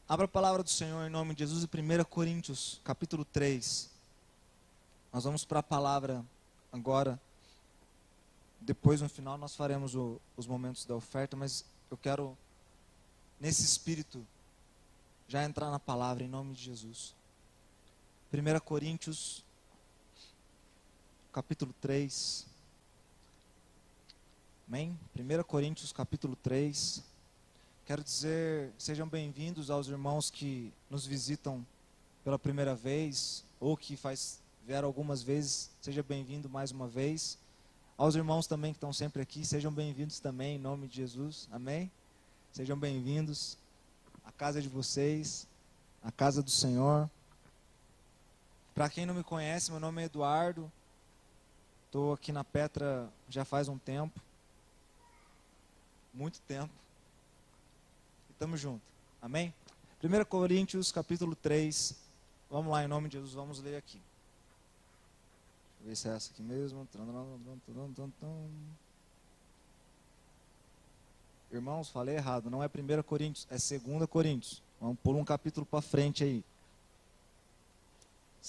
Abra a palavra do Senhor em nome de Jesus em 1 Coríntios, capítulo 3. Nós vamos para a palavra agora. Depois, no final, nós faremos os momentos da oferta, mas eu quero, nesse espírito, já entrar na palavra em nome de Jesus. 1 Coríntios, capítulo 3. Amém? 1 Coríntios, capítulo 3. Quero dizer, sejam bem-vindos aos irmãos que nos visitam pela primeira vez, ou que vieram algumas vezes, seja bem-vindo mais uma vez. Aos irmãos também que estão sempre aqui, sejam bem-vindos também, em nome de Jesus, amém? Sejam bem-vindos à casa de vocês, à casa do Senhor. Para quem não me conhece, meu nome é Eduardo, estou aqui na Petra já faz um tempo, muito tempo. Estamos juntos, amém? 1 Coríntios, capítulo 3, vamos lá, em nome de Jesus, vamos ler aqui. Deixa eu ver se é essa aqui mesmo. Irmãos, falei errado, não é 1 Coríntios, é 2 Coríntios. Vamos pôr um capítulo para frente aí.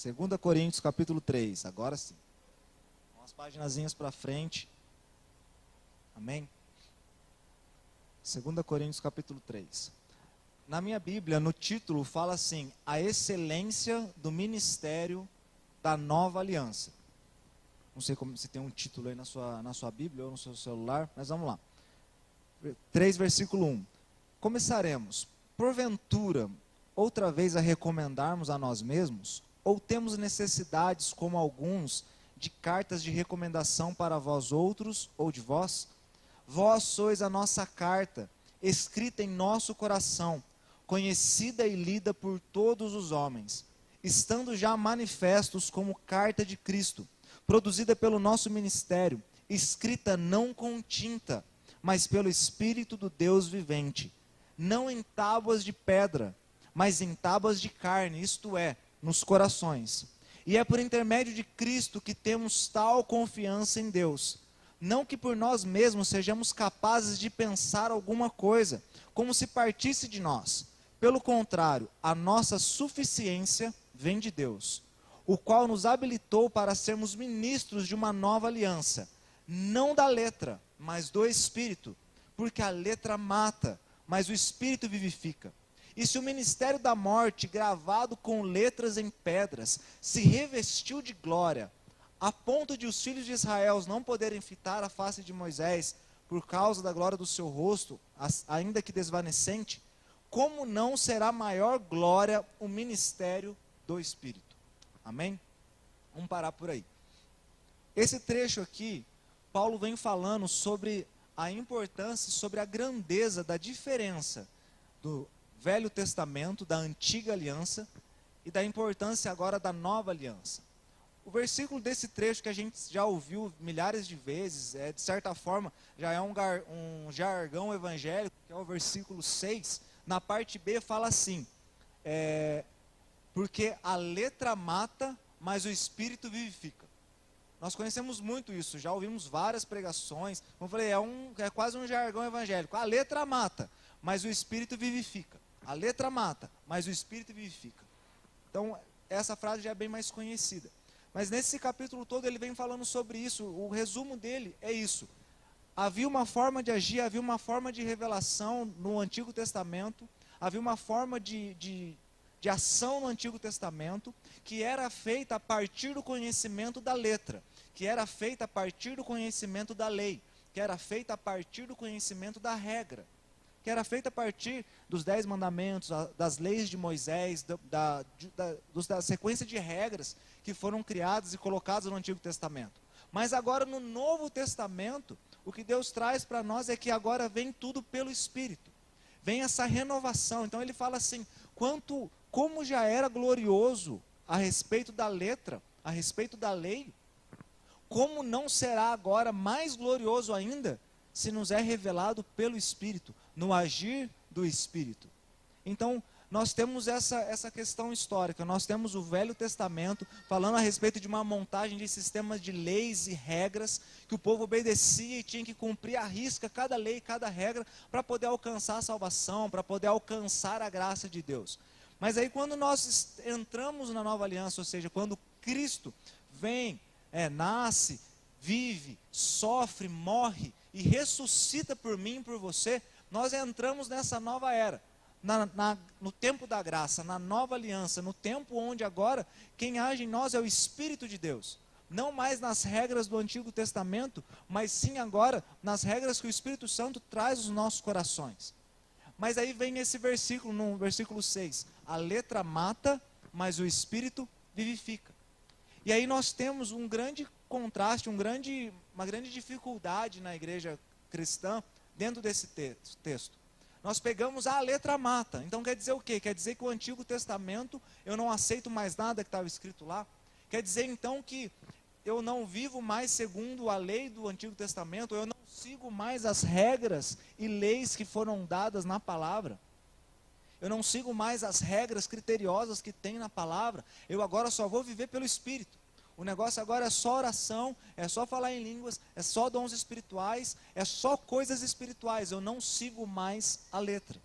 2 Coríntios, capítulo 3, agora sim. Umas paginazinhas para frente, amém? 2 Coríntios capítulo 3. Na minha Bíblia, no título, fala assim: a excelência do ministério da nova aliança. Não sei se tem um título aí na sua Bíblia ou no seu celular, mas vamos lá. 3, versículo 1. Começaremos. Porventura, outra vez a recomendarmos a nós mesmos? Ou temos necessidades, como alguns, de cartas de recomendação para vós outros ou de vós? Vós sois a nossa carta, escrita em nosso coração, conhecida e lida por todos os homens, estando já manifestos como carta de Cristo, produzida pelo nosso ministério, escrita não com tinta, mas pelo Espírito do Deus vivente, não em tábuas de pedra, mas em tábuas de carne, isto é, nos corações. E é por intermédio de Cristo que temos tal confiança em Deus. Não que por nós mesmos sejamos capazes de pensar alguma coisa, como se partisse de nós. Pelo contrário, a nossa suficiência vem de Deus, o qual nos habilitou para sermos ministros de uma nova aliança, não da letra, mas do Espírito, porque a letra mata, mas o Espírito vivifica. E se o ministério da morte, gravado com letras em pedras, se revestiu de glória, a ponto de os filhos de Israel não poderem fitar a face de Moisés por causa da glória do seu rosto, ainda que desvanecente, como não será maior glória o ministério do Espírito? Amém? Vamos parar por aí. Esse trecho aqui, Paulo vem falando sobre a importância, sobre a grandeza da diferença do Velho Testamento, da Antiga Aliança, e da importância agora da Nova Aliança. O versículo desse trecho que a gente já ouviu milhares de vezes, de certa forma, já é um jargão evangélico, que é o versículo 6, na parte B fala assim, porque a letra mata, mas o Espírito vivifica. Nós conhecemos muito isso, já ouvimos várias pregações, como eu falei, é quase um jargão evangélico. A letra mata, mas o Espírito vivifica. A letra mata, mas o Espírito vivifica. Então, essa frase já é bem mais conhecida. Mas nesse capítulo todo ele vem falando sobre isso, o resumo dele é isso. Havia uma forma de agir, havia uma forma de revelação no Antigo Testamento, havia uma forma de ação no Antigo Testamento, que era feita a partir do conhecimento da letra, que era feita a partir do conhecimento da lei, que era feita a partir do conhecimento da regra, que era feita a partir dos 10 mandamentos, das leis de Moisés, da sequência de regras que foram criadas e colocadas no Antigo Testamento. Mas agora no Novo Testamento, o que Deus traz para nós é que agora vem tudo pelo Espírito. Vem essa renovação. Então ele fala assim, como já era glorioso a respeito da letra, a respeito da lei, como não será agora mais glorioso ainda, se nos é revelado pelo Espírito, no agir do Espírito. Então, nós temos essa questão histórica. Nós temos o Velho Testamento falando a respeito de uma montagem de sistemas de leis e regras que o povo obedecia e tinha que cumprir à risca cada lei, cada regra, para poder alcançar a salvação, para poder alcançar a graça de Deus. Mas aí quando nós entramos na nova aliança, ou seja, quando Cristo vem, nasce, vive, sofre, morre e ressuscita por mim e por você, nós entramos nessa nova era, no tempo da graça, na nova aliança, no tempo onde agora quem age em nós é o Espírito de Deus. Não mais nas regras do Antigo Testamento, mas sim agora nas regras que o Espírito Santo traz aos nossos corações. Mas aí vem esse versículo, no versículo 6, a letra mata, mas o Espírito vivifica. E aí nós temos um grande contraste, uma grande dificuldade na igreja cristã dentro desse texto. Nós pegamos a letra mata. Então quer dizer o quê? Quer dizer que o Antigo Testamento, eu não aceito mais nada que estava escrito lá? Quer dizer então que eu não vivo mais segundo a lei do Antigo Testamento, eu não sigo mais as regras e leis que foram dadas na palavra? Eu não sigo mais as regras criteriosas que tem na palavra, eu agora só vou viver pelo Espírito. O negócio agora é só oração, é só falar em línguas, é só dons espirituais, é só coisas espirituais. Eu não sigo mais a letra.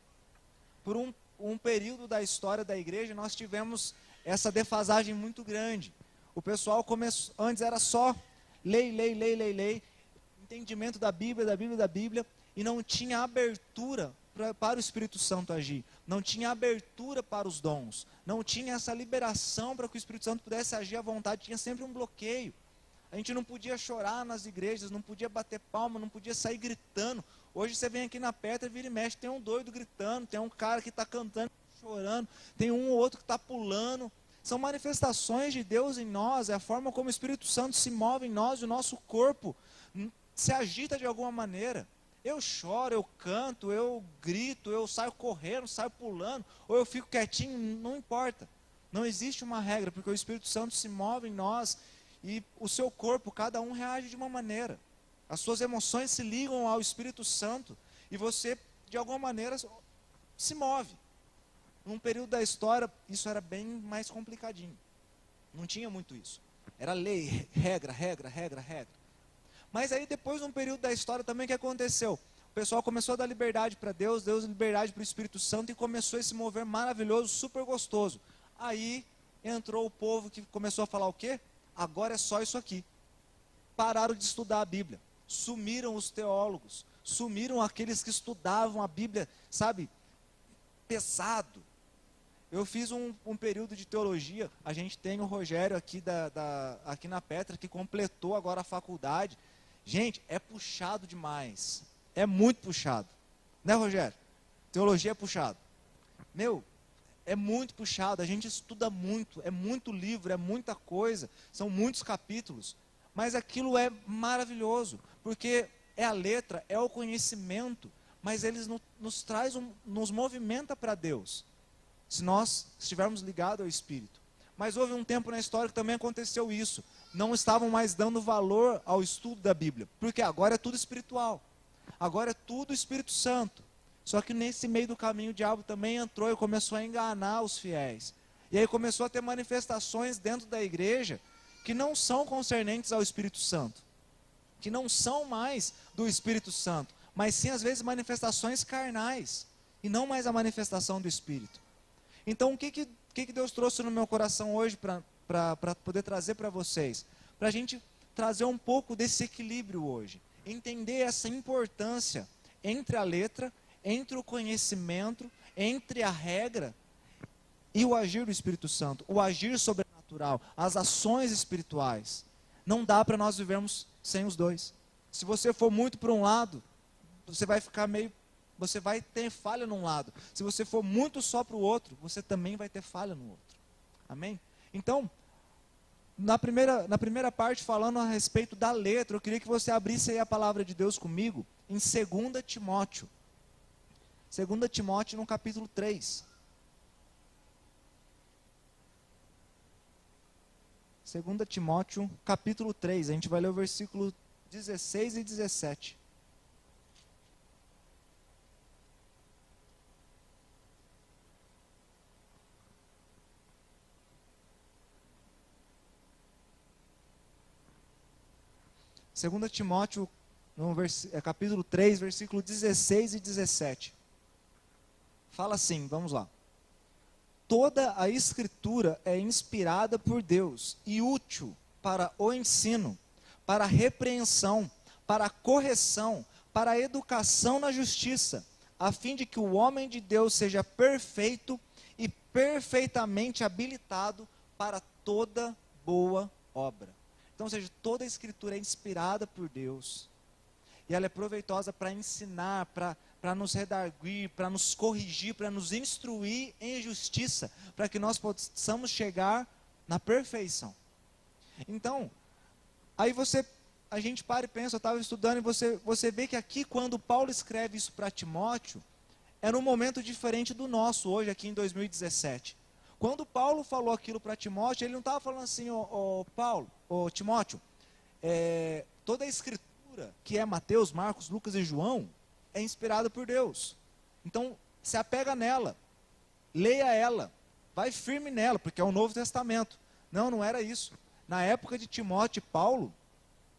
Por um período da história da igreja, nós tivemos essa defasagem muito grande. O pessoal começou, antes era só lei, entendimento da Bíblia, e não tinha abertura para o Espírito Santo agir, não tinha abertura para os dons, não tinha essa liberação para que o Espírito Santo pudesse agir à vontade, tinha sempre um bloqueio. A gente não podia chorar nas igrejas, não podia bater palma, não podia sair gritando. Hoje você vem aqui na Petra, vira e mexe, tem um doido gritando, tem um cara que está cantando, chorando, tem um ou outro que está pulando. São manifestações de Deus em nós, é a forma como o Espírito Santo se move em nós, e o nosso corpo se agita de alguma maneira. Eu choro, eu canto, eu grito, eu saio correndo, saio pulando, ou eu fico quietinho, não importa. Não existe uma regra, porque o Espírito Santo se move em nós e o seu corpo, cada um reage de uma maneira. As suas emoções se ligam ao Espírito Santo e você, de alguma maneira, se move. Num período da história, isso era bem mais complicadinho. Não tinha muito isso. Era lei, regra. Mas aí depois, num período da história também, o que aconteceu? O pessoal começou a dar liberdade para Deus, deu liberdade para o Espírito Santo e começou esse mover maravilhoso, super gostoso. Aí entrou o povo que começou a falar o quê? Agora é só isso aqui. Pararam de estudar a Bíblia. Sumiram os teólogos. Sumiram aqueles que estudavam a Bíblia, sabe, pesado. Eu fiz um período de teologia. A gente tem o Rogério aqui, aqui na Petra, que completou agora a faculdade. Gente, é puxado demais. É muito puxado. Né, Rogério? Teologia é puxado. Meu, é muito puxado. A gente estuda muito. É muito livro, é muita coisa. São muitos capítulos. Mas aquilo é maravilhoso. Porque é a letra, é o conhecimento. Mas eles nos traz, nos movimenta para Deus. Se nós estivermos ligados ao Espírito. Mas houve um tempo na história que também aconteceu isso. Não estavam mais dando valor ao estudo da Bíblia. Porque agora é tudo espiritual. Agora é tudo Espírito Santo. Só que nesse meio do caminho o diabo também entrou e começou a enganar os fiéis. E aí começou a ter manifestações dentro da igreja que não são concernentes ao Espírito Santo. Que não são mais do Espírito Santo. Mas sim, às vezes, manifestações carnais. E não mais a manifestação do Espírito. Então, o que Deus trouxe no meu coração hoje para poder trazer para vocês? Para a gente trazer um pouco desse equilíbrio hoje. Entender essa importância entre a letra, entre o conhecimento, entre a regra e o agir do Espírito Santo. O agir sobrenatural, as ações espirituais. Não dá para nós vivermos sem os dois. Se você for muito para um lado, você vai ficar você vai ter falha num lado. Se você for muito só para o outro, você também vai ter falha no outro. Amém? Então, na primeira parte, falando a respeito da letra, eu queria que você abrisse aí a palavra de Deus comigo, em 2 Timóteo. 2 Timóteo, no capítulo 3. 2 Timóteo, capítulo 3. A gente vai ler o versículo 16 e 17. 2 Timóteo, no capítulo 3, versículo 16 e 17. Fala assim, vamos lá. Toda a Escritura é inspirada por Deus e útil para o ensino, para a repreensão, para a correção, para a educação na justiça, a fim de que o homem de Deus seja perfeito e perfeitamente habilitado para toda boa obra. Então, ou seja, toda a Escritura é inspirada por Deus, e ela é proveitosa para ensinar, para nos redarguir, para nos corrigir, para nos instruir em justiça, para que nós possamos chegar na perfeição. Então, aí a gente para e pensa, eu estava estudando, e você vê que aqui, quando Paulo escreve isso para Timóteo, era um momento diferente do nosso, hoje, aqui em 2017. Quando Paulo falou aquilo para Timóteo, ele não estava falando assim, Timóteo, toda a Escritura, que é Mateus, Marcos, Lucas e João, é inspirada por Deus. Então, se apega nela, leia ela, vai firme nela, porque é o Novo Testamento. Não era isso. Na época de Timóteo e Paulo,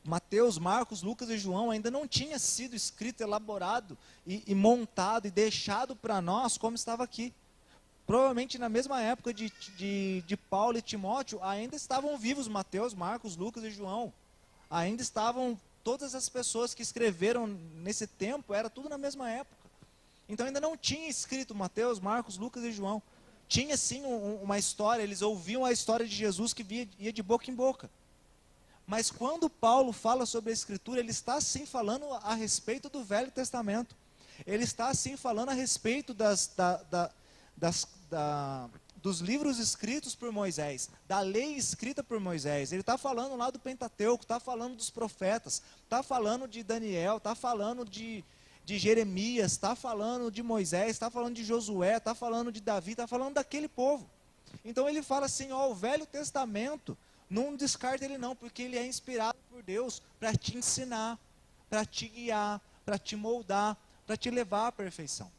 Mateus, Marcos, Lucas e João ainda não tinha sido escrito, elaborado e montado e deixado para nós como estava aqui. Provavelmente na mesma época de Paulo e Timóteo, ainda estavam vivos Mateus, Marcos, Lucas e João. Ainda estavam todas as pessoas que escreveram nesse tempo, era tudo na mesma época. Então ainda não tinha escrito Mateus, Marcos, Lucas e João. Tinha sim uma história, eles ouviam a história de Jesus que ia de boca em boca. Mas quando Paulo fala sobre a Escritura, ele está sim falando a respeito do Velho Testamento. Ele está sim falando a respeito dos livros escritos por Moisés, da lei escrita por Moisés. Ele está falando lá do Pentateuco, está falando dos profetas, está falando de Daniel, está falando de Jeremias, está falando de Moisés, está falando de Josué, está falando de Davi, está falando daquele povo. Então ele fala assim, o Velho Testamento, não descarta ele não, porque ele é inspirado por Deus para te ensinar, para te guiar, para te moldar, para te levar à perfeição.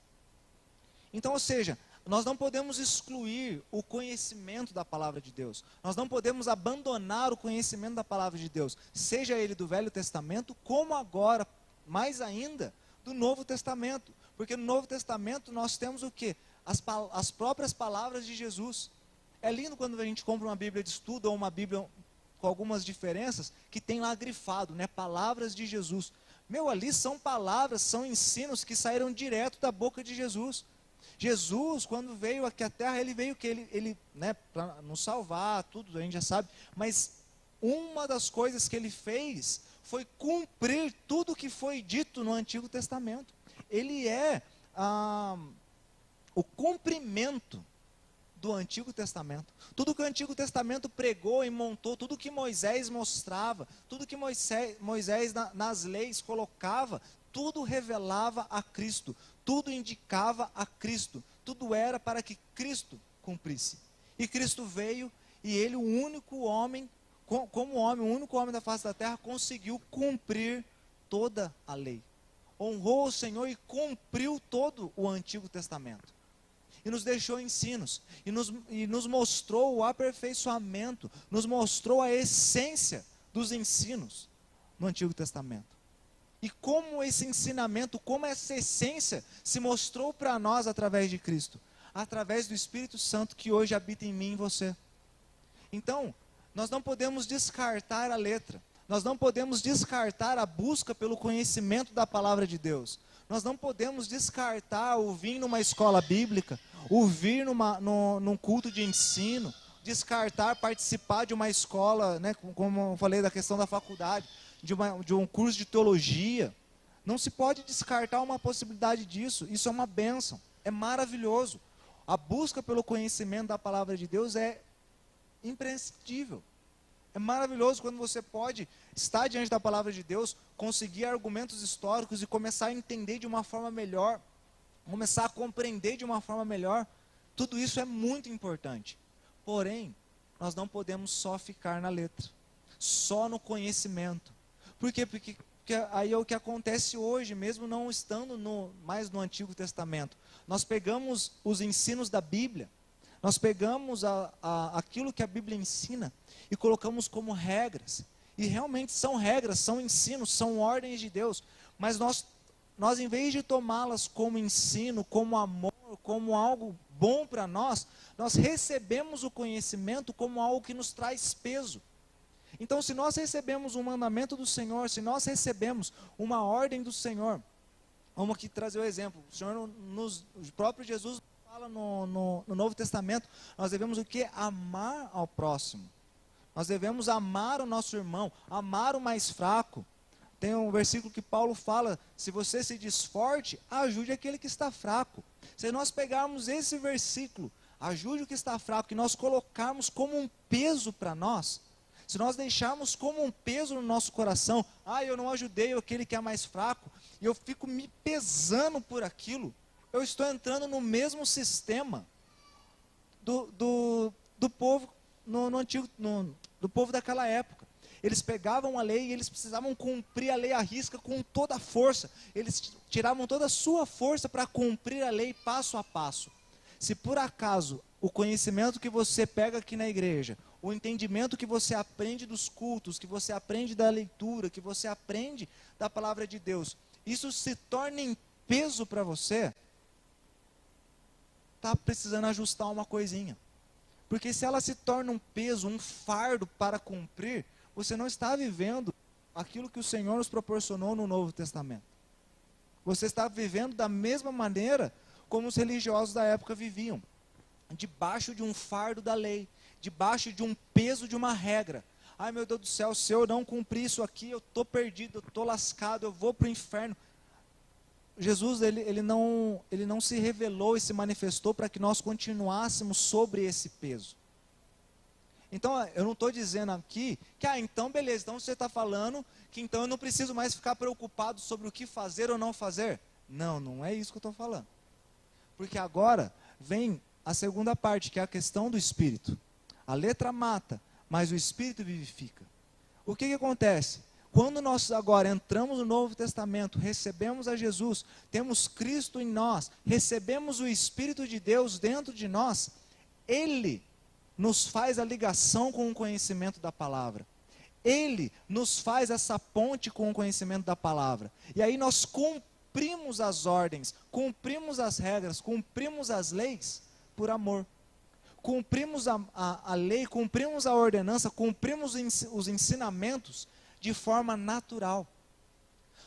Então, ou seja, nós não podemos excluir o conhecimento da palavra de Deus. Nós não podemos abandonar o conhecimento da palavra de Deus, seja ele do Velho Testamento, como agora, mais ainda, do Novo Testamento. Porque no Novo Testamento nós temos o quê? As próprias palavras de Jesus. É lindo quando a gente compra uma Bíblia de estudo ou uma Bíblia com algumas diferenças, que tem lá grifado, né? Palavras de Jesus. Ali são palavras, são ensinos que saíram direto da boca de Jesus. Jesus, quando veio aqui à Terra, ele veio que ele para nos salvar, tudo a gente já sabe, mas uma das coisas que ele fez foi cumprir tudo que foi dito no Antigo Testamento. Ele é o cumprimento do Antigo Testamento. Tudo que o Antigo Testamento pregou e montou, tudo que Moisés mostrava, tudo que Moisés nas leis colocava, tudo revelava a Cristo, tudo indicava a Cristo, tudo era para que Cristo cumprisse. E Cristo veio, e ele, o único homem, como homem, o único homem da face da terra, conseguiu cumprir toda a lei. Honrou o Senhor e cumpriu todo o Antigo Testamento. E nos deixou ensinos, e nos mostrou o aperfeiçoamento, nos mostrou a essência dos ensinos no Antigo Testamento. E como esse ensinamento, como essa essência se mostrou para nós através de Cristo, através do Espírito Santo que hoje habita em mim e em você. Então, nós não podemos descartar a letra, nós não podemos descartar a busca pelo conhecimento da palavra de Deus. Nós não podemos descartar o vir numa escola bíblica, o vir num culto de ensino, descartar participar de uma escola, como eu falei da questão da faculdade, de um curso de teologia. Não se pode descartar uma possibilidade disso. Isso é uma bênção, é maravilhoso. A busca pelo conhecimento da palavra de Deus é imprescindível. É maravilhoso quando você pode estar diante da palavra de Deus, conseguir argumentos históricos e começar a entender de uma forma melhor, começar a compreender de uma forma melhor. Tudo isso é muito importante. Porém, nós não podemos só ficar na letra, só no conhecimento. Por quê? Porque aí é o que acontece hoje, mesmo não estando mais no Antigo Testamento. Nós pegamos os ensinos da Bíblia, nós pegamos aquilo que a Bíblia ensina e colocamos como regras. E realmente são regras, são ensinos, são ordens de Deus. Mas nós em vez de tomá-las como ensino, como amor, como algo bom para nós recebemos o conhecimento como algo que nos traz peso. Então, se nós recebemos um mandamento do Senhor, se nós recebemos uma ordem do Senhor, vamos aqui trazer o exemplo. O Senhor, o próprio Jesus fala no Novo Testamento, nós devemos o quê? Amar ao próximo. Nós devemos amar o nosso irmão, amar o mais fraco. Tem um versículo que Paulo fala, se você se diz forte, ajude aquele que está fraco. Se nós pegarmos esse versículo, ajude o que está fraco, que nós colocarmos como um peso para nós, se nós deixarmos como um peso no nosso coração, eu não ajudei aquele que é mais fraco, e eu fico me pesando por aquilo, eu estou entrando no mesmo sistema do povo do povo daquela época. Eles pegavam a lei e eles precisavam cumprir a lei à risca com toda a força. Eles tiravam toda a sua força para cumprir a lei passo a passo. Se por acaso o conhecimento que você pega aqui na igreja, o entendimento que você aprende dos cultos, que você aprende da leitura, que você aprende da palavra de Deus, isso se torna em peso para você, está precisando ajustar uma coisinha. Porque se ela se torna um peso, um fardo para cumprir, você não está vivendo aquilo que o Senhor nos proporcionou no Novo Testamento. Você está vivendo da mesma maneira como os religiosos da época viviam, debaixo de um fardo da lei, debaixo de um peso de uma regra. Ai meu Deus do céu, se eu não cumprir isso aqui, eu estou perdido, eu estou lascado, eu vou para o inferno. Jesus ele não se revelou e se manifestou para que nós continuássemos sobre esse peso. Então, eu não estou dizendo aqui que, então beleza, então você está falando que então eu não preciso mais ficar preocupado sobre o que fazer ou não fazer. Não, não é isso que eu estou falando. Porque agora vem a segunda parte, que é a questão do Espírito. A letra mata, mas o Espírito vivifica. O que acontece? Quando nós agora entramos no Novo Testamento, recebemos a Jesus, temos Cristo em nós, recebemos o Espírito de Deus dentro de nós, Ele nos faz a ligação com o conhecimento da palavra. Ele nos faz essa ponte com o conhecimento da palavra. E aí nós cumprimos as ordens, cumprimos as regras, cumprimos as leis por amor. Cumprimos a lei, cumprimos a ordenança, cumprimos os ensinamentos de forma natural.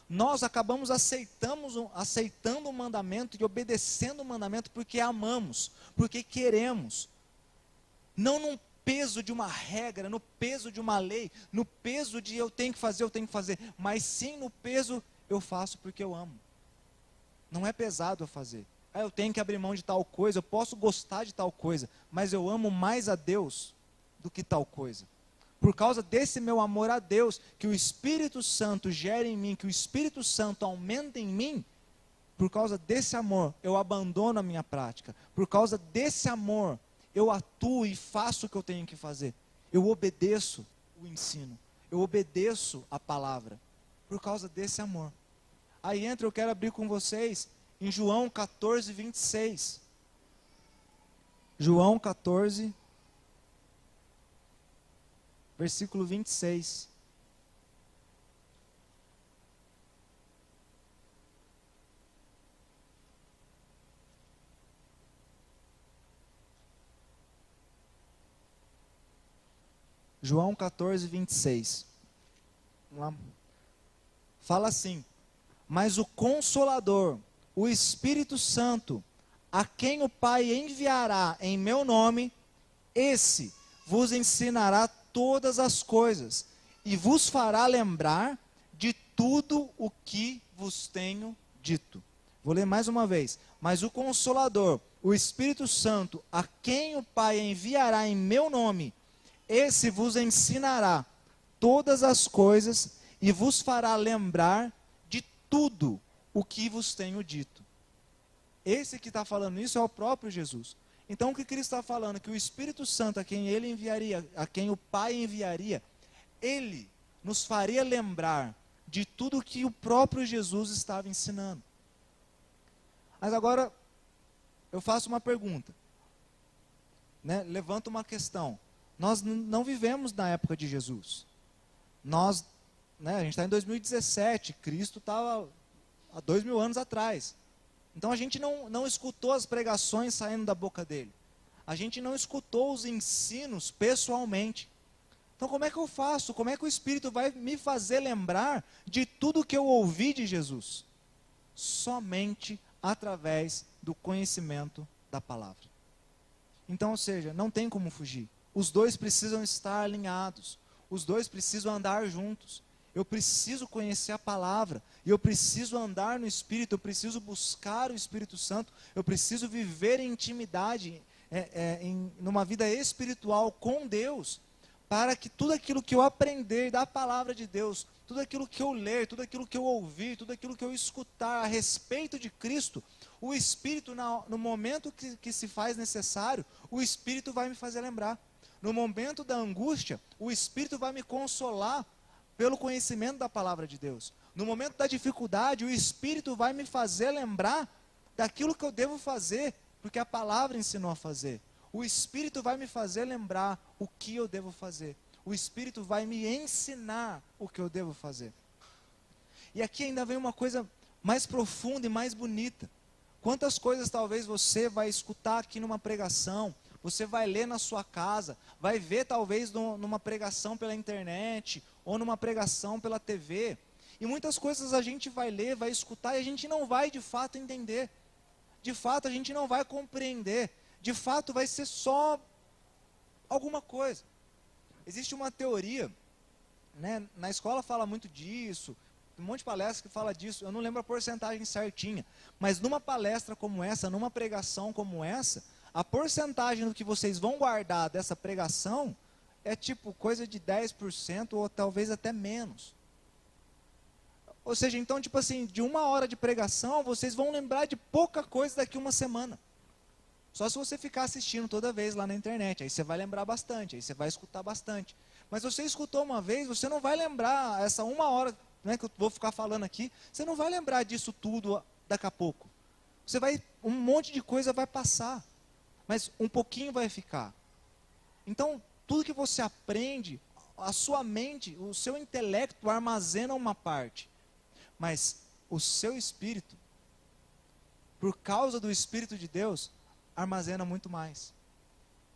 Nós acabamos aceitando o mandamento e obedecendo o mandamento porque amamos, porque queremos. Não num peso de uma regra, no peso de uma lei, no peso de eu tenho que fazer, mas sim no peso eu faço porque eu amo. Não é pesado eu fazer. Eu tenho que abrir mão de tal coisa, eu posso gostar de tal coisa, mas eu amo mais a Deus do que tal coisa. Por causa desse meu amor a Deus, que o Espírito Santo gera em mim, que o Espírito Santo aumenta em mim, por causa desse amor, eu abandono a minha prática. Por causa desse amor, eu atuo e faço o que eu tenho que fazer. Eu obedeço o ensino. Eu obedeço a palavra. Por causa desse amor. Aí eu quero abrir com vocês em João 14, 26. João 14, versículo 26. João 14, 26. Vamos lá. Fala assim: mas o Consolador, o Espírito Santo, a quem o Pai enviará em meu nome, esse vos ensinará todas as coisas e vos fará lembrar de tudo o que vos tenho dito. Vou ler mais uma vez. Mas o Consolador, o Espírito Santo, a quem o Pai enviará em meu nome, esse vos ensinará todas as coisas e vos fará lembrar de tudo o que vos tenho dito. Esse que está falando isso é o próprio Jesus. Então o que Cristo está falando? Que o Espírito Santo, a quem Ele enviaria, a quem o Pai enviaria, Ele nos faria lembrar de tudo o que o próprio Jesus estava ensinando. Mas agora, eu faço uma pergunta, levanto uma questão. Nós não vivemos na época de Jesus. Nós, né, a gente está em 2017, Cristo estava há 2000 anos atrás. Então a gente não escutou as pregações saindo da boca dele. A gente não escutou os ensinos pessoalmente. Então como é que eu faço? Como é que o Espírito vai me fazer lembrar de tudo que eu ouvi de Jesus? Somente através do conhecimento da palavra. Então, ou seja, não tem como fugir. Os dois precisam estar alinhados. Os dois precisam andar juntos. Eu preciso conhecer a palavra. E eu preciso andar no Espírito. Eu preciso buscar o Espírito Santo. Eu preciso viver em intimidade, numa vida espiritual com Deus. Para que tudo aquilo que eu aprender da palavra de Deus, tudo aquilo que eu ler, tudo aquilo que eu ouvir, tudo aquilo que eu escutar a respeito de Cristo, o Espírito, no momento que se faz necessário, o Espírito vai me fazer lembrar. No momento da angústia, o Espírito vai me consolar pelo conhecimento da palavra de Deus. No momento da dificuldade, o Espírito vai me fazer lembrar daquilo que eu devo fazer, porque a palavra ensinou a fazer. O Espírito vai me fazer lembrar o que eu devo fazer. O Espírito vai me ensinar o que eu devo fazer. E aqui ainda vem uma coisa mais profunda e mais bonita. Quantas coisas talvez você vai escutar aqui numa pregação, você vai ler na sua casa, vai ver talvez numa pregação pela internet, ou numa pregação pela TV. E muitas coisas a gente vai ler, vai escutar, e a gente não vai de fato entender. De fato a gente não vai compreender. De fato vai ser só alguma coisa. Existe uma teoria, né, na escola fala muito disso, um monte de palestras que fala disso, eu não lembro a porcentagem certinha, mas numa palestra como essa, numa pregação como essa, a porcentagem do que vocês vão guardar dessa pregação é tipo coisa de 10% ou talvez até menos. Ou seja, então tipo assim, de 1 hora de pregação, vocês vão lembrar de pouca coisa daqui uma semana. Só se você ficar assistindo toda vez lá na internet, aí você vai lembrar bastante, aí você vai escutar bastante. Mas você escutou uma vez, você não vai lembrar essa 1 hora, né, que eu vou ficar falando aqui, você não vai lembrar disso tudo daqui a pouco. Um monte de coisa vai passar, mas um pouquinho vai ficar. Então, tudo que você aprende, a sua mente, o seu intelecto armazena uma parte, mas o seu espírito, por causa do Espírito de Deus, armazena muito mais.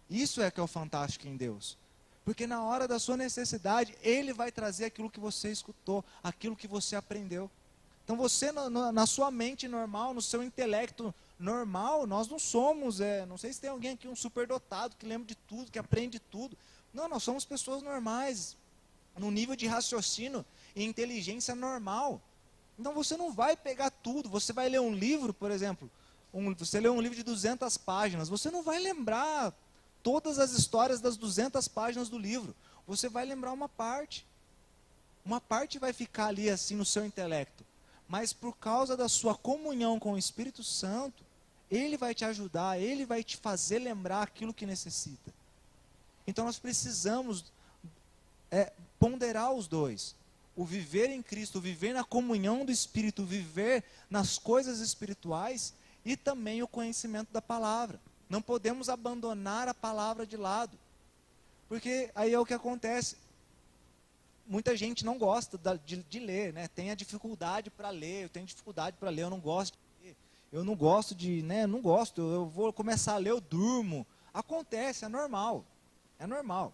Isso é que é o fantástico em Deus. Porque na hora da sua necessidade, Ele vai trazer aquilo que você escutou, aquilo que você aprendeu. Então você, na sua mente normal, no seu intelecto normal, nós não somos, não sei se tem alguém aqui, um superdotado, que lembra de tudo, que aprende tudo. Não, nós somos pessoas normais, num nível de raciocínio e inteligência normal. Então você não vai pegar tudo, você vai ler um livro, por exemplo, você lê um livro de 200 páginas, você não vai lembrar todas as histórias das 200 páginas do livro. Você vai lembrar uma parte. Uma parte vai ficar ali assim no seu intelecto. Mas por causa da sua comunhão com o Espírito Santo, Ele vai te ajudar, Ele vai te fazer lembrar aquilo que necessita. Então nós precisamos ponderar os dois. O viver em Cristo, o viver na comunhão do Espírito, o viver nas coisas espirituais, e também o conhecimento da palavra. Não podemos abandonar a palavra de lado. Porque aí é o que acontece. Muita gente não gosta de ler, né? Tem a dificuldade para ler, eu tenho dificuldade para ler, eu não gosto de ler. Eu não gosto não gosto, eu vou começar a ler, eu durmo. Acontece, é normal. É normal.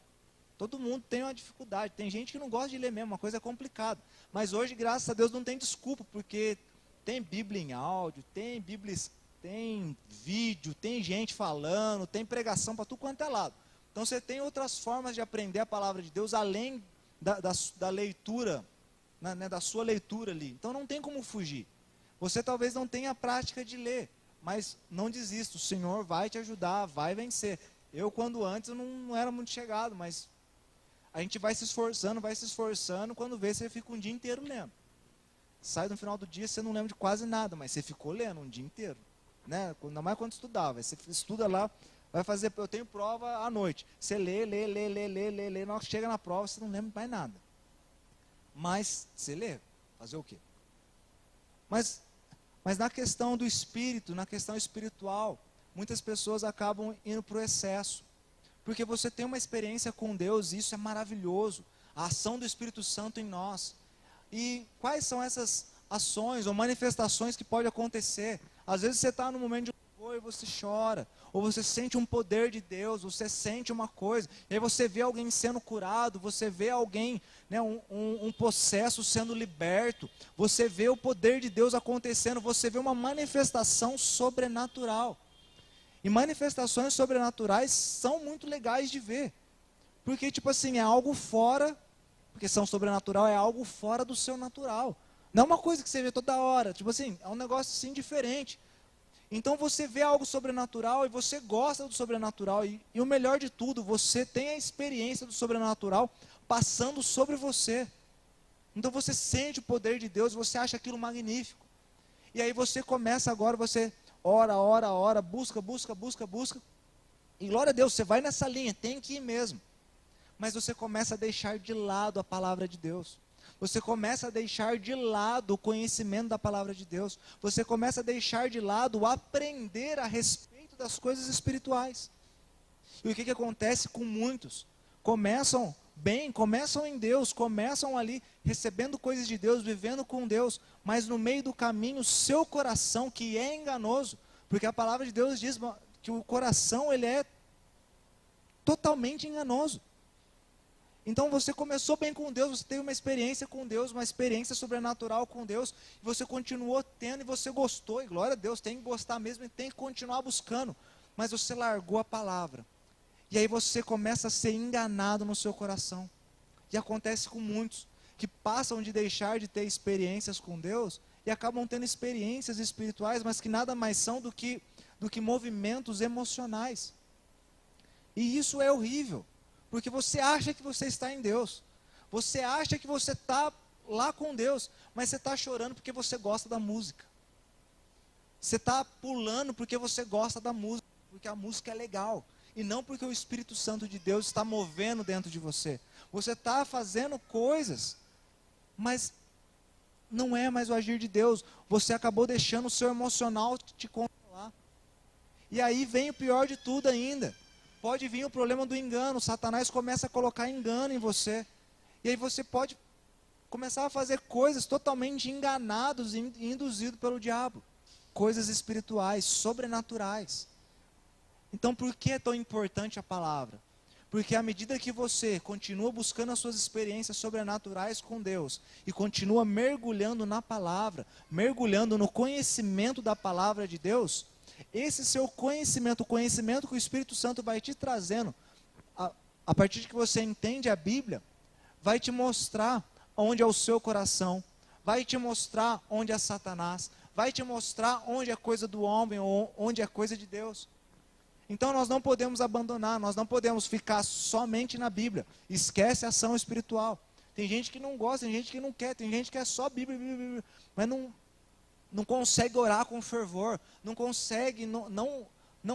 Todo mundo tem uma dificuldade. Tem gente que não gosta de ler mesmo, uma coisa complicada. Mas hoje, graças a Deus, não tem desculpa, porque tem Bíblia em áudio, tem Bíblia, tem vídeo, tem gente falando, tem pregação para tudo quanto é lado. Então você tem outras formas de aprender a palavra de Deus, além da leitura, né, da sua leitura ali. Então não tem como fugir. Você talvez não tenha a prática de ler, mas não desista, o Senhor vai te ajudar, vai vencer. Eu, quando antes, eu não era muito chegado, mas a gente vai se esforçando, quando vê, você fica um dia inteiro lendo. Sai no final do dia, você não lembra de quase nada, mas você ficou lendo um dia inteiro. Né? Ainda mais quando estudava. Você estuda lá, vai fazer, eu tenho prova à noite. Você lê, na hora que chega na prova, você não lembra mais nada. Mas você lê, fazer o quê? Mas na questão do espírito, na questão espiritual, muitas pessoas acabam indo para o excesso. Porque você tem uma experiência com Deus, e isso é maravilhoso. a ação do Espírito Santo em nós. E quais são essas ações ou manifestações que podem acontecer? Às vezes você está num momento de louvor e você chora, ou você sente um poder de Deus, você sente uma coisa, e aí você vê alguém sendo curado, você vê alguém, né, um possesso sendo liberto, você vê o poder de Deus acontecendo, você vê uma manifestação sobrenatural. E manifestações sobrenaturais são muito legais de ver, porque tipo assim, é algo fora, porque são sobrenatural, é algo fora do seu natural. Não é uma coisa que você vê toda hora, tipo assim, é um negócio assim diferente. Então você vê algo sobrenatural e você gosta do sobrenatural. E o melhor de tudo, você tem a experiência do sobrenatural passando sobre você. Então você sente o poder de Deus, você acha aquilo magnífico. E aí você começa agora, você ora, busca. E glória a Deus, você vai nessa linha, tem que ir mesmo. Mas você começa a deixar de lado a palavra de Deus. Você começa a deixar de lado o conhecimento da palavra de Deus. Você começa a deixar de lado o aprender a respeito das coisas espirituais. E o que acontece com muitos? Começam bem, começam em Deus, começam ali recebendo coisas de Deus, vivendo com Deus, mas no meio do caminho, seu coração, que é enganoso, porque a palavra de Deus diz que o coração ele é totalmente enganoso. Então você começou bem com Deus, você teve uma experiência com Deus, uma experiência sobrenatural com Deus, e você continuou tendo e você gostou, e glória a Deus, tem que gostar mesmo e tem que continuar buscando, mas você largou a palavra, e aí você começa a ser enganado no seu coração, e acontece com muitos, que passam de deixar de ter experiências com Deus, e acabam tendo experiências espirituais, mas que nada mais são do que movimentos emocionais, e isso é horrível. Porque você acha que você está em Deus. Você acha que você está lá com Deus. Mas você está chorando porque você gosta da música. Você está pulando porque você gosta da música. Porque a música é legal. E não porque o Espírito Santo de Deus está movendo dentro de você. Você está fazendo coisas. Mas não é mais o agir de Deus. Você acabou deixando o seu emocional te controlar. E aí vem o pior de tudo ainda. Pode vir o problema do engano, Satanás começa a colocar engano em você, e aí você pode começar a fazer coisas totalmente enganados e induzidos pelo diabo, coisas espirituais, sobrenaturais. Então por que é tão importante a palavra? Porque à medida que você continua buscando as suas experiências sobrenaturais com Deus, e continua mergulhando na palavra, mergulhando no conhecimento da palavra de Deus, esse seu conhecimento, o conhecimento que o Espírito Santo vai te trazendo, a partir de que você entende a Bíblia, vai te mostrar onde é o seu coração, vai te mostrar onde é Satanás, vai te mostrar onde é coisa do homem ou onde é coisa de Deus. Então nós não podemos abandonar, nós não podemos ficar somente na Bíblia, esquece a ação espiritual. Tem gente que não gosta, tem gente que não quer, tem gente que é só Bíblia, mas não consegue orar com fervor, não consegue, não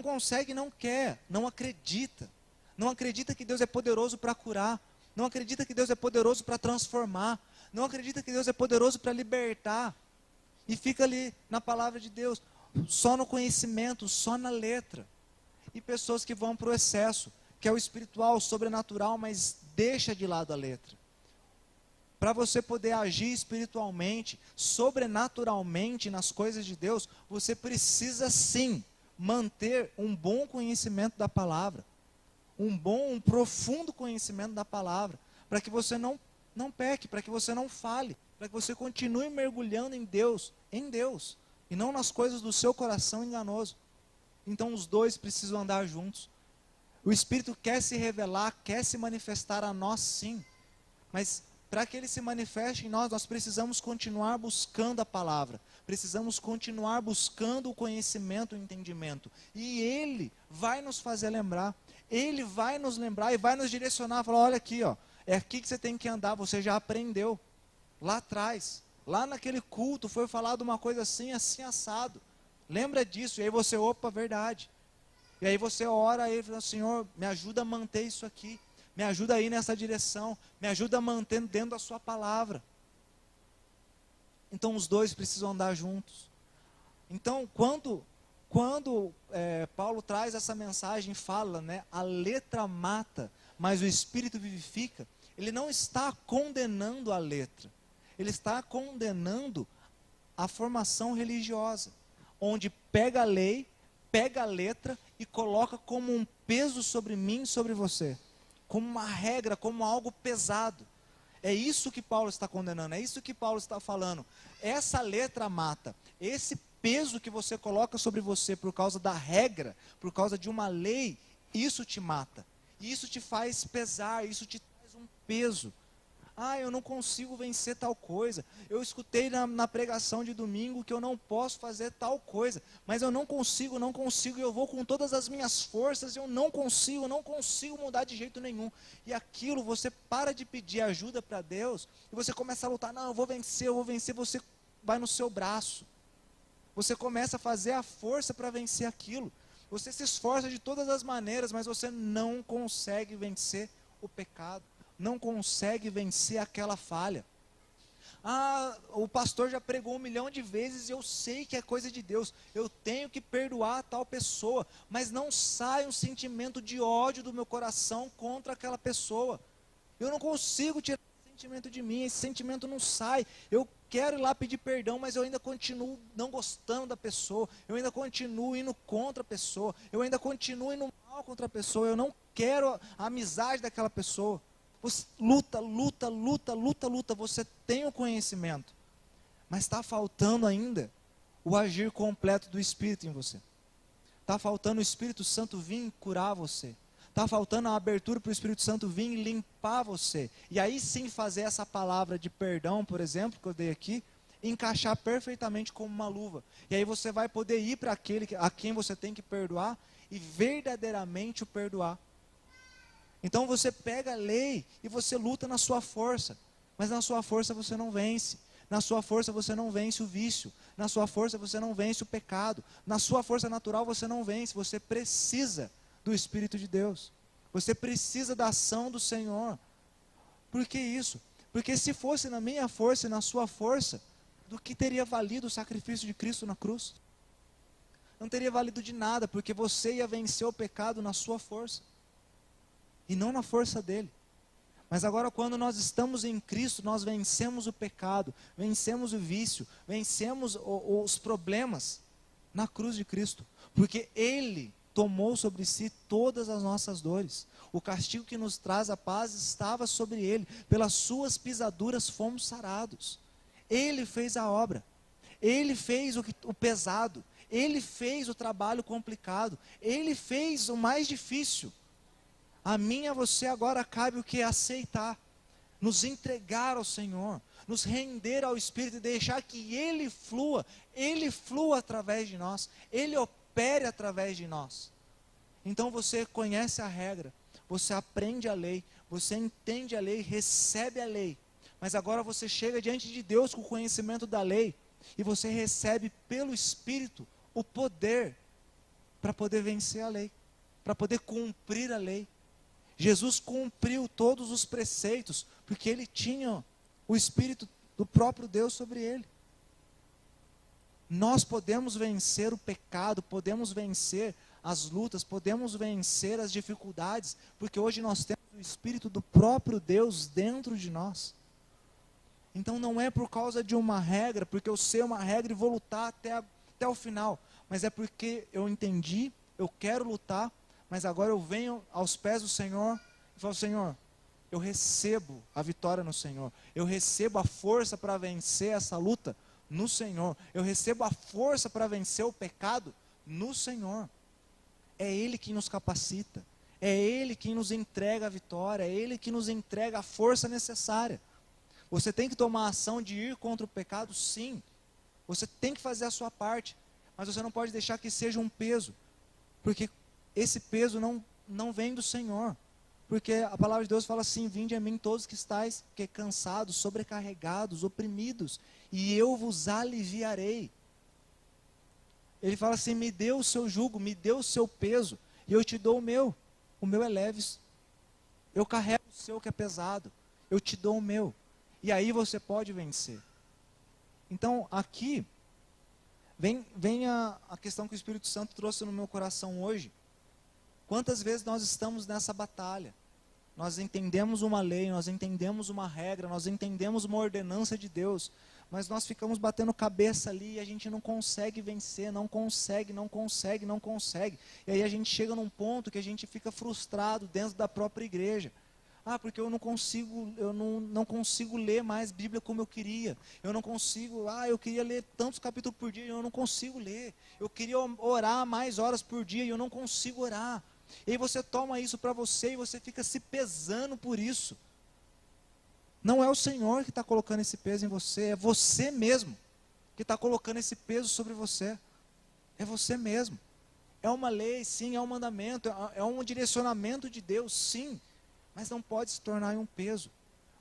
consegue, não quer, não acredita que Deus é poderoso para curar, não acredita que Deus é poderoso para transformar, não acredita que Deus é poderoso para libertar, e fica ali na palavra de Deus, só no conhecimento, só na letra, e pessoas que vão para o excesso, que é o espiritual, o sobrenatural, mas deixa de lado a letra. Para você poder agir espiritualmente, sobrenaturalmente nas coisas de Deus, você precisa sim manter um bom conhecimento da palavra, um profundo conhecimento da palavra, para que você não peque, para que você não fale, para que você continue mergulhando em Deus, e não nas coisas do seu coração enganoso. Então os dois precisam andar juntos. O Espírito quer se revelar, quer se manifestar a nós sim, mas para que ele se manifeste em nós, nós precisamos continuar buscando a palavra, precisamos continuar buscando o conhecimento, o entendimento, e ele vai nos fazer lembrar, ele vai nos lembrar e vai nos direcionar, falar, olha aqui, ó, é aqui que você tem que andar, você já aprendeu, lá atrás, lá naquele culto foi falado uma coisa assim, assim assado, lembra disso, e aí você, opa, verdade, e aí você ora e fala, Senhor, me ajuda a manter isso aqui, me ajuda a ir nessa direção, me ajuda a manter dentro da sua palavra. Então os dois precisam andar juntos. Então quando Paulo traz essa mensagem e fala, né, a letra mata, mas o Espírito vivifica, Ele não está condenando a letra. Ele está condenando a formação religiosa, onde pega a lei, pega a letra e coloca como um peso sobre mim e sobre você, como uma regra, como algo pesado. É isso que Paulo está condenando, é isso que Paulo está falando. Essa letra mata, esse peso que você coloca sobre você por causa da regra, por causa de uma lei, isso te mata. Isso te faz pesar, isso te traz um peso. Ah, eu não consigo vencer tal coisa. Eu escutei na pregação de domingo que eu não posso fazer tal coisa. Mas eu não consigo, e eu vou com todas as minhas forças, eu não consigo mudar de jeito nenhum. E aquilo, você para de pedir ajuda para Deus, e você começa a lutar, não, eu vou vencer, você vai no seu braço. Você começa a fazer a força para vencer aquilo. Você se esforça de todas as maneiras, mas você não consegue vencer o pecado. Não consegue vencer aquela falha. Ah, o pastor já pregou 1 milhão de vezes e eu sei que é coisa de Deus. Eu tenho que perdoar a tal pessoa, mas não sai um sentimento de ódio do meu coração contra aquela pessoa. Eu não consigo tirar esse sentimento de mim, esse sentimento não sai. Eu quero ir lá pedir perdão, mas eu ainda continuo não gostando da pessoa. Eu ainda continuo indo contra a pessoa. Eu ainda continuo indo mal contra a pessoa. Eu não quero a amizade daquela pessoa. Você luta, você tem o conhecimento, mas está faltando ainda o agir completo do Espírito em você. Está faltando o Espírito Santo vir curar você. Está faltando a abertura para o Espírito Santo vir limpar você. E aí sim fazer essa palavra de perdão, por exemplo, que eu dei aqui, encaixar perfeitamente como uma luva. E aí você vai poder ir para aquele a quem você tem que perdoar e verdadeiramente o perdoar. Então você pega a lei e você luta na sua força, mas na sua força você não vence. Na sua força você não vence o vício, na sua força você não vence o pecado, na sua força natural você não vence, você precisa do Espírito de Deus. Você precisa da ação do Senhor. Por que isso? Porque se fosse na minha força e na sua força, do que teria valido o sacrifício de Cristo na cruz? Não teria valido de nada, porque você ia vencer o pecado na sua força e não na força dele. Mas agora quando nós estamos em Cristo, nós vencemos o pecado, vencemos o vício, vencemos os problemas na cruz de Cristo, porque Ele tomou sobre si todas as nossas dores. O castigo que nos traz a paz estava sobre Ele, pelas suas pisaduras fomos sarados. Ele fez a obra, Ele fez o pesado, Ele fez o trabalho complicado, Ele fez o mais difícil. A mim e a você agora cabe o que? Aceitar, nos entregar ao Senhor, nos render ao Espírito e deixar que Ele flua através de nós, Ele opere através de nós. Então você conhece a regra, você aprende a lei, você entende a lei, recebe a lei, mas agora você chega diante de Deus com o conhecimento da lei, e você recebe pelo Espírito o poder para poder vencer a lei, para poder cumprir a lei. Jesus cumpriu todos os preceitos, porque ele tinha o Espírito do próprio Deus sobre ele. Nós podemos vencer o pecado, podemos vencer as lutas, podemos vencer as dificuldades, porque hoje nós temos o Espírito do próprio Deus dentro de nós. Então não é por causa de uma regra, porque eu sei uma regra e vou lutar até o final, mas é porque eu entendi, eu quero lutar, mas agora eu venho aos pés do Senhor e falo, Senhor, eu recebo a vitória no Senhor, eu recebo a força para vencer essa luta no Senhor, eu recebo a força para vencer o pecado no Senhor. É Ele quem nos capacita, é Ele quem nos entrega a vitória, é Ele que nos entrega a força necessária. Você tem que tomar a ação de ir contra o pecado, sim, você tem que fazer a sua parte, mas você não pode deixar que seja um peso, porque esse peso não vem do Senhor, porque a palavra de Deus fala assim, vinde a mim todos que estáis cansados, sobrecarregados, oprimidos, e eu vos aliviarei. Ele fala assim, me dê o seu jugo, me dê o seu peso, e eu te dou o meu é leve, eu carrego o seu que é pesado, eu te dou o meu, e aí você pode vencer. Então aqui, vem a questão que o Espírito Santo trouxe no meu coração hoje. Quantas vezes nós estamos nessa batalha? nós entendemos uma lei, nós entendemos uma regra, nós entendemos uma ordenança de Deus, mas nós ficamos batendo cabeça ali e a gente não consegue vencer, não consegue. E aí a gente chega num ponto que a gente fica frustrado dentro da própria igreja. Porque eu não consigo ler mais Bíblia como eu queria. Eu queria ler tantos capítulos por dia e eu não consigo ler. Eu queria orar mais horas por dia e eu não consigo orar. E aí você toma isso para você e você fica se pesando por isso. Não é o Senhor que está colocando esse peso em você, é você mesmo que está colocando esse peso sobre você. É você mesmo. É uma lei, sim, é um mandamento, é um direcionamento de Deus, sim, mas não pode se tornar um peso.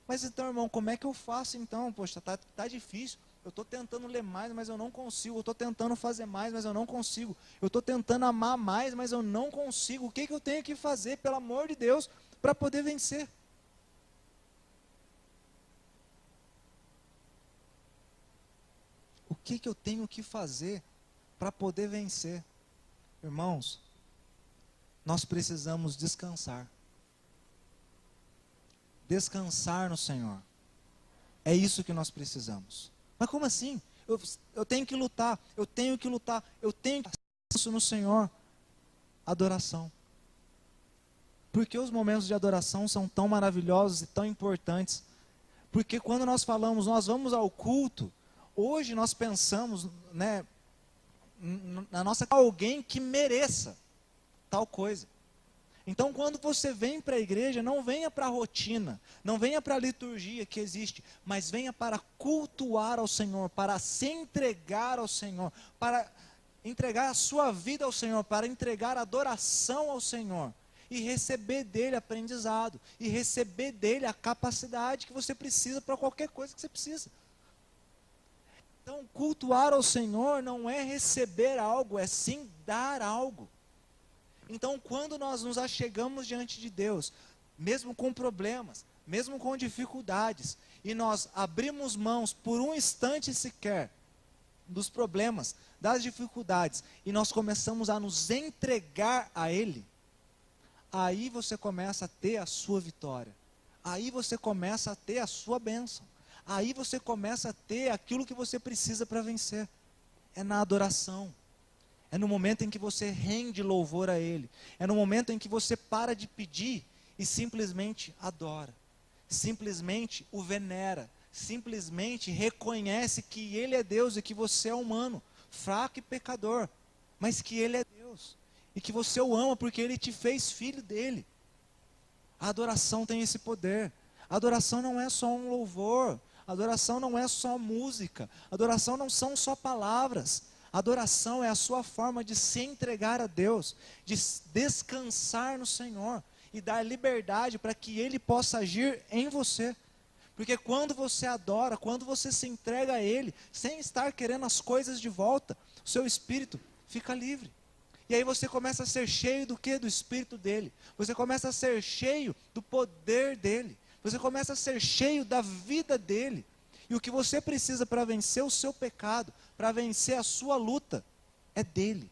Mas então, irmão, como é que eu faço então? Poxa, tá difícil. Eu estou tentando ler mais, mas eu não consigo. Eu estou tentando fazer mais, mas eu não consigo. Eu estou tentando amar mais, mas eu não consigo. O que eu tenho que fazer, pelo amor de Deus, para poder vencer? O que eu tenho que fazer para poder vencer? Irmãos, nós precisamos descansar. Descansar no Senhor. É isso que nós precisamos. Mas como assim? Eu tenho que lutar, eu tenho que isso no Senhor. Adoração. Porque os momentos de adoração são tão maravilhosos e tão importantes. Porque quando nós falamos, nós vamos ao culto, hoje nós pensamos, na nossa alguém que mereça tal coisa. Então, quando você vem para a igreja, não venha para a rotina, não venha para a liturgia que existe, mas venha para cultuar ao Senhor, para se entregar ao Senhor, para entregar a sua vida ao Senhor, para entregar adoração ao Senhor e receber dele aprendizado, e receber dele a capacidade que você precisa para qualquer coisa que você precisa. Então, cultuar ao Senhor não é receber algo, é sim dar algo. Então, quando nós nos achegamos diante de Deus, mesmo com problemas, mesmo com dificuldades, e nós abrimos mãos por um instante sequer dos problemas, das dificuldades, e nós começamos a nos entregar a Ele, aí você começa a ter a sua vitória, aí você começa a ter a sua bênção, aí você começa a ter aquilo que você precisa para vencer. É na adoração. É no momento em que você rende louvor a Ele. É no momento em que você para de pedir e simplesmente adora. Simplesmente o venera. Simplesmente reconhece que Ele é Deus e que você é humano, fraco e pecador. Mas que Ele é Deus. E que você o ama porque Ele te fez filho dEle. A adoração tem esse poder. A adoração não é só um louvor. A adoração não é só música. A adoração não são só palavras. Adoração é a sua forma de se entregar a Deus, de descansar no Senhor e dar liberdade para que Ele possa agir em você. Porque quando você adora, quando você se entrega a Ele, sem estar querendo as coisas de volta, o seu espírito fica livre. E aí você começa a ser cheio do quê? Do Espírito dEle. Você começa a ser cheio do poder dEle. Você começa a ser cheio da vida dEle. E o que você precisa para vencer o seu pecado, para vencer a sua luta, é dele.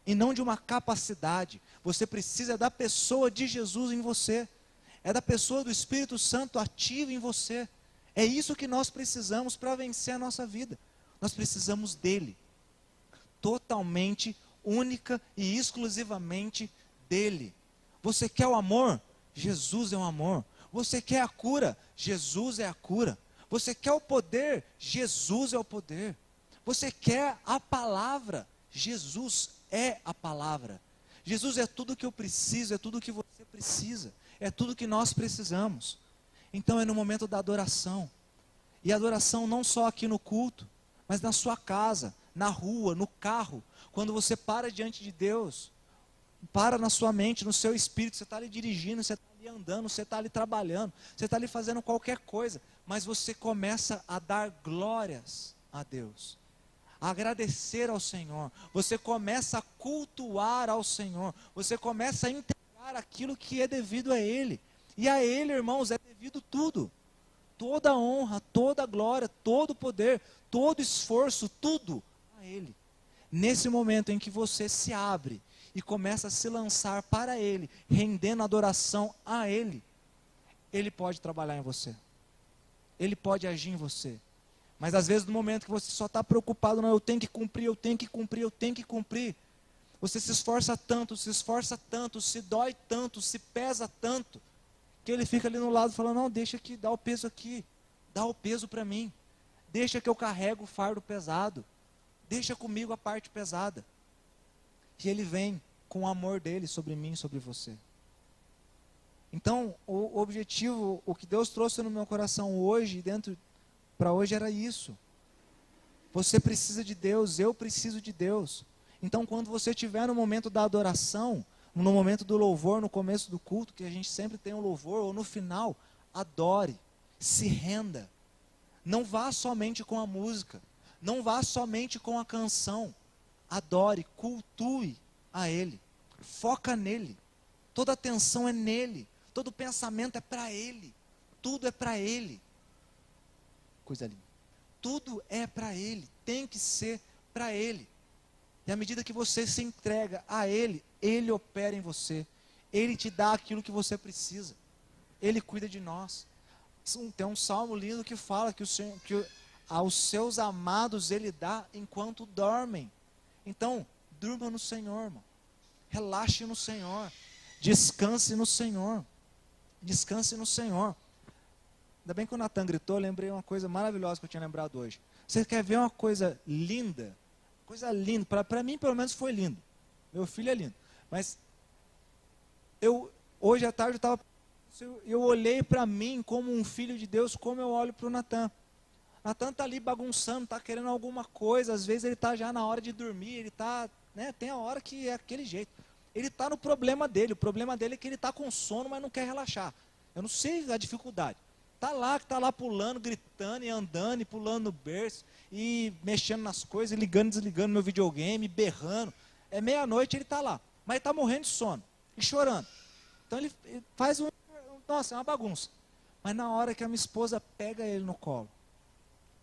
E não de uma capacidade. Você precisa da pessoa de Jesus em você. É da pessoa do Espírito Santo ativo em você. É isso que nós precisamos para vencer a nossa vida. Nós precisamos dele. Totalmente, única e exclusivamente dele. Você quer o amor? Jesus é o amor. Você quer a cura? Jesus é a cura. Você quer o poder? Jesus é o poder. Você quer a palavra? Jesus é a palavra. Jesus é tudo que eu preciso, é tudo que você precisa, é tudo que nós precisamos. Então é no momento da adoração. E adoração não só aqui no culto, mas na sua casa, na rua, no carro. Quando você para diante de Deus, para na sua mente, no seu espírito, você está ali dirigindo, você está ali andando, você está ali trabalhando, você está ali fazendo qualquer coisa, mas você começa a dar glórias a Deus, a agradecer ao Senhor, você começa a cultuar ao Senhor, você começa a entregar aquilo que é devido a Ele, e a Ele, irmãos, é devido tudo, toda a honra, toda a glória, todo o poder, todo o esforço, tudo a Ele. Nesse momento em que você se abre, e começa a se lançar para Ele, rendendo adoração a Ele, Ele pode trabalhar em você. Ele pode agir em você. Mas às vezes no momento que você só está preocupado, não, eu tenho que cumprir, eu tenho que cumprir, eu tenho que cumprir. Você se esforça tanto, se dói tanto, se pesa tanto, que ele fica ali no lado falando, não, deixa aqui, dá o peso aqui, dá o peso para mim. Deixa que eu carrego o fardo pesado. Deixa comigo a parte pesada. E ele vem com o amor dele sobre mim e sobre você. Então, o objetivo, o que Deus trouxe no meu coração hoje, para hoje era isso. Você precisa de Deus, eu preciso de Deus. Então, quando você estiver no momento da adoração, no momento do louvor, no começo do culto, que a gente sempre tem um louvor, ou no final, adore, se renda. Não vá somente com a música, não vá somente com a canção. Adore, cultue a Ele, foca nele. Toda atenção é nele, todo pensamento é para Ele, tudo é para Ele. Coisa linda. Tudo é para Ele, tem que ser para Ele. E à medida que você se entrega a Ele, Ele opera em você. Ele te dá aquilo que você precisa. Ele cuida de nós. Tem um salmo lindo que fala que aos seus amados Ele dá enquanto dormem. Então, durma no Senhor, irmão. Relaxe no Senhor. Descanse no Senhor. Descanse no Senhor. Ainda bem que o Natan gritou, eu lembrei uma coisa maravilhosa que eu tinha lembrado hoje. Você quer ver uma coisa linda? Coisa linda. Para mim, pelo menos, foi lindo. Meu filho é lindo. Mas, hoje à tarde, eu olhei para mim como um filho de Deus, como eu olho para o Natan. Natan está ali bagunçando, está querendo alguma coisa. Às vezes ele está já na hora de dormir. Ele está, tem a hora que é aquele jeito. Ele está no problema dele. O problema dele é que ele está com sono, mas não quer relaxar. Eu não sei a dificuldade. Está lá pulando, gritando e andando, e pulando no berço, e mexendo nas coisas, e ligando e desligando meu videogame, berrando. É meia-noite, ele está lá. Mas ele está morrendo de sono e chorando. Então ele faz nossa, é uma bagunça. Mas na hora que a minha esposa pega ele no colo,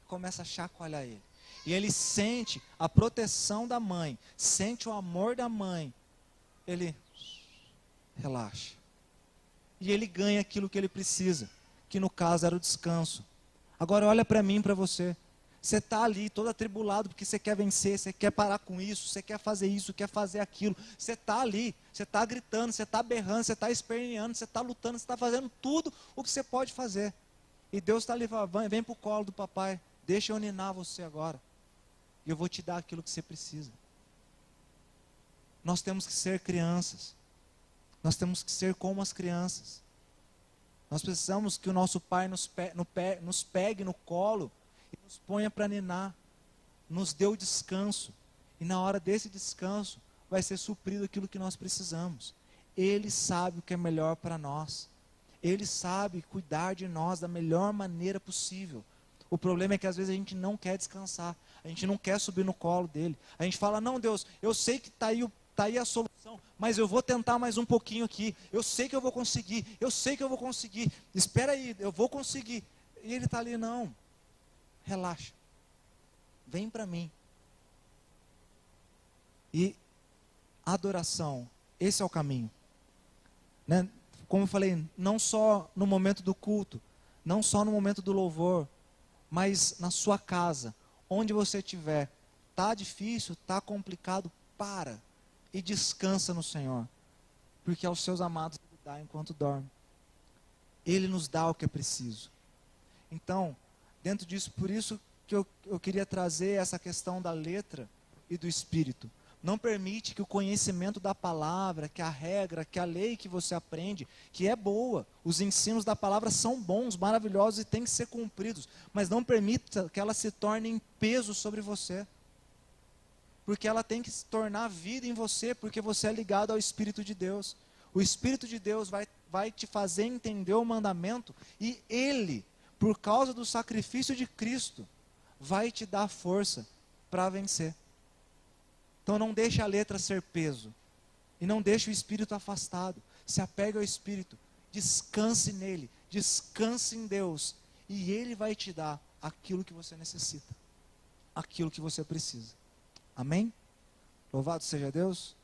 começa a chacoalhar ele, e ele sente a proteção da mãe, sente o amor da mãe, ele relaxa. E ele ganha aquilo que ele precisa, que no caso era o descanso. Agora olha para mim e para você. Você está ali todo atribulado porque você quer vencer, você quer parar com isso, você quer fazer isso, quer fazer aquilo. Você está ali, você está gritando, você está berrando, você está esperneando, você está lutando, você está fazendo tudo o que você pode fazer. E Deus está ali, vem para o colo do papai, deixa eu ninar você agora. E eu vou te dar aquilo que você precisa. Nós temos que ser crianças. Nós temos que ser como as crianças. Nós precisamos que o nosso pai nos pegue no colo e nos ponha para ninar. Nos dê o descanso. E na hora desse descanso vai ser suprido aquilo que nós precisamos. Ele sabe o que é melhor para nós. Ele sabe cuidar de nós da melhor maneira possível. O problema é que às vezes a gente não quer descansar. A gente não quer subir no colo dele. A gente fala, não, Deus, eu sei que está aí a solução, mas eu vou tentar mais um pouquinho aqui. Eu sei que eu vou conseguir. Espera aí, eu vou conseguir. E ele está ali, não. Relaxa. Vem para mim. E adoração, esse é o caminho. Né? Como eu falei, não só no momento do culto, não só no momento do louvor, mas na sua casa, onde você estiver. Está difícil, está complicado, para e descansa no Senhor. Porque aos seus amados Ele dá enquanto dorme. Ele nos dá o que é preciso. Então, dentro disso, por isso que eu queria trazer essa questão da letra e do espírito. Não permite que o conhecimento da palavra, que a regra, que a lei que você aprende, que é boa, os ensinos da palavra são bons, maravilhosos e têm que ser cumpridos, mas não permita que ela se torne em peso sobre você. Porque ela tem que se tornar vida em você, porque você é ligado ao Espírito de Deus. O Espírito de Deus vai te fazer entender o mandamento, e Ele, por causa do sacrifício de Cristo, vai te dar força para vencer. Então não deixe a letra ser peso. E não deixe o Espírito afastado. Se apegue ao Espírito. Descanse nele. Descanse em Deus. E Ele vai te dar aquilo que você necessita. Aquilo que você precisa. Amém? Louvado seja Deus.